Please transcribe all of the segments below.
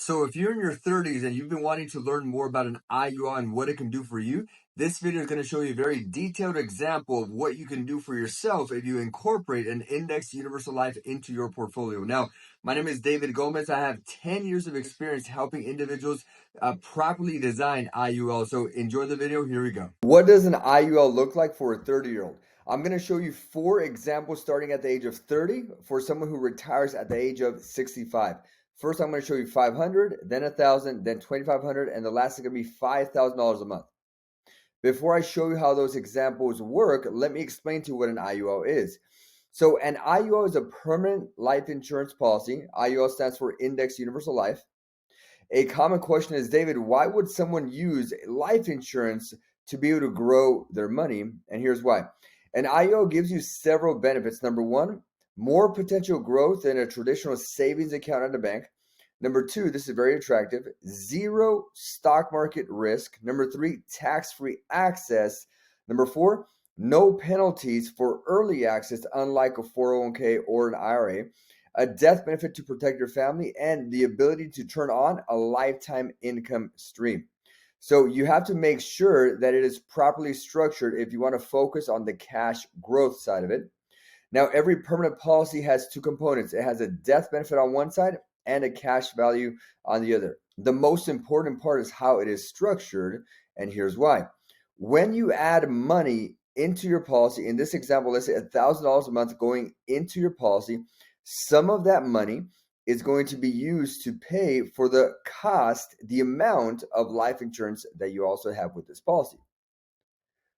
So if you're in your 30s and you've been wanting to learn more about an IUL and what it can do for you, this video is going to show you a very detailed example of what you can do for yourself if you incorporate an indexed universal life into your portfolio. Now, my name is David Gomez. I have 10 years of experience helping individuals properly design IUL. So enjoy the video. Here we go. What does an IUL look like for a 30-year-old? I'm going to show you 4 examples starting at the age of 30 for someone who retires at the age of 65. First, I'm going to show you 500, then 1,000, then 2,500, and the last is going to be $5,000 a month. Before I show you how those examples work, let me explain to you what an IUL is. So an IUL is a permanent life insurance policy. IUL stands for Indexed Universal Life. A common question is, David, why would someone use life insurance to be able to grow their money? And here's why. An IUL gives you several benefits. Number one, more potential growth than a traditional savings account at a bank. Number two, this is very attractive, 0 stock market risk. Number 3, tax-free access. Number 4, no penalties for early access, unlike a 401k or an IRA. A death benefit to protect your family, and the ability to turn on a lifetime income stream. So you have to make sure that it is properly structured if you want to focus on the cash growth side of it. Now, every permanent policy has 2 components. It has a death benefit on one side and a cash value on the other. The most important part is how it is structured, and here's why. When you add money into your policy, in this example, let's say $1,000 a month going into your policy, some of that money is going to be used to pay for the cost, the amount of life insurance that you also have with this policy.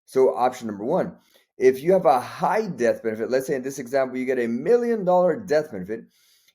So option number 1, if you have a high death benefit, let's say in this example, you get $1 million death benefit,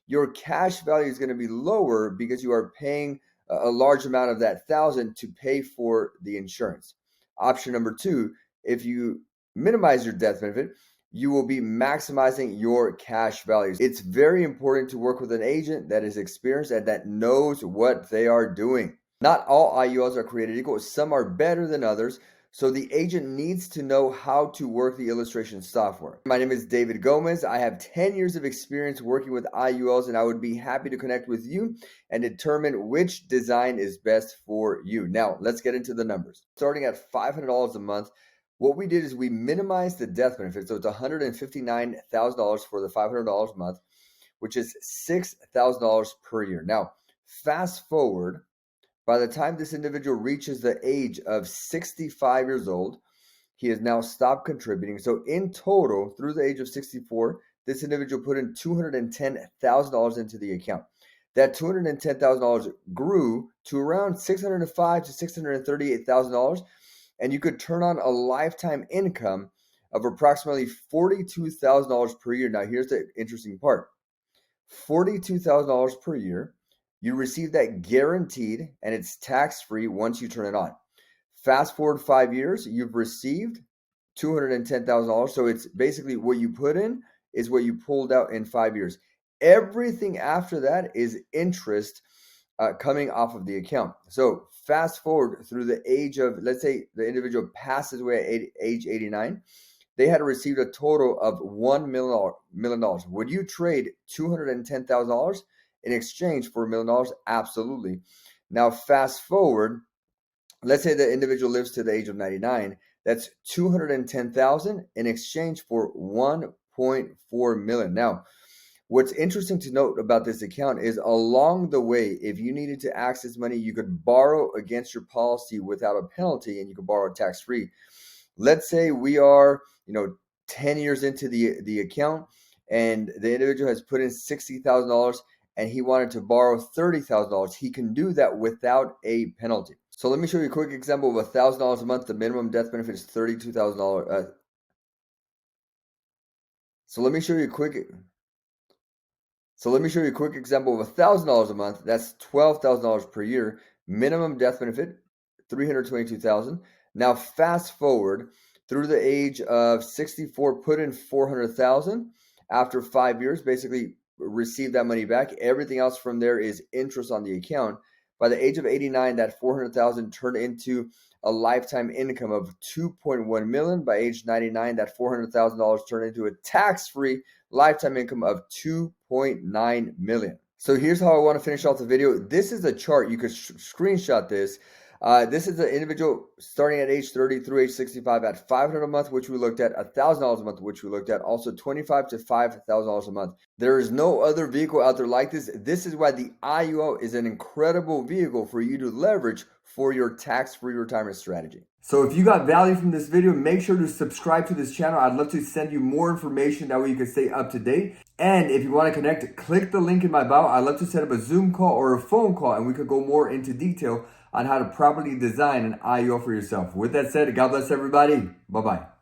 your cash value is going to be lower because you are paying a large amount of that 1,000 to pay for the insurance. Option number 2, if you minimize your death benefit, you will be maximizing your cash values. It's very important to work with an agent that is experienced and that knows what they are doing. Not all IULs are created equal. Some are better than others. So the agent needs to know how to work the illustration software. My name is David Gomez. I have 10 years of experience working with IULs, and I would be happy to connect with you and determine which design is best for you. Now, let's get into the numbers. Starting at $500 a month, what we did is we minimized the death benefit. So it's $159,000 for the $500 a month, which is $6,000 per year. Now, fast forward. By the time this individual reaches the age of 65 years old, he has now stopped contributing. So in total, through the age of 64, this individual put in $210,000 into the account. That $210,000 grew to around $605,000 to $638,000, and you could turn on a lifetime income of approximately $42,000 per year. Now, here's the interesting part. $42,000 per year. You receive that guaranteed, and it's tax-free once you turn it on. Fast forward 5 years, you've received $210,000. So it's basically what you put in is what you pulled out in 5 years. Everything after that is interest coming off of the account. So fast forward through the age of, let's say the individual passes away at age 89. They had received a total of $1 million. Would you trade $210,000 in exchange for $1 million? Absolutely. Now, fast forward, let's say the individual lives to the age of 99. That's $210,000 in exchange for $1.4 million. Now, what's interesting to note about this account is along the way, if you needed to access money, you could borrow against your policy without a penalty, and you could borrow tax-free. Let's say we are, 10 years into the account, and the individual has put in $60,000 and he wanted to borrow $30,000. He can do that without a penalty. So let me show you a quick example of $1,000 a month. The minimum death benefit is $32,000. So let me show you a quick example of $1,000 a month. That's $12,000 per year. Minimum death benefit, $322,000. Now fast forward through the age of 64, put in $400,000. After 5 years, basically receive that money back. Everything else from there is interest on the account. By the age of 89, that $400,000 turned into a lifetime income of $2.1 million. By age 99, that $400,000 turned into a tax-free lifetime income of $2.9 million. So here's how I want to finish off the video. This is a chart. You could screenshot this. This is an individual starting at age 30 through age 65 at $500 a month, which we looked at, $1,000 a month, which we looked at, also $25,000 to $5,000 a month. There is no other vehicle out there like this. This is why the IUL is an incredible vehicle for you to leverage for your tax-free retirement strategy. So if you got value from this video, make sure to subscribe to this channel. I'd love to send you more information. That way you can stay up to date. And if you want to connect, click the link in my bio. I'd love to set up a Zoom call or a phone call, and we could go more into detail on how to properly design an IUL for yourself. With that said, God bless everybody. Bye-bye.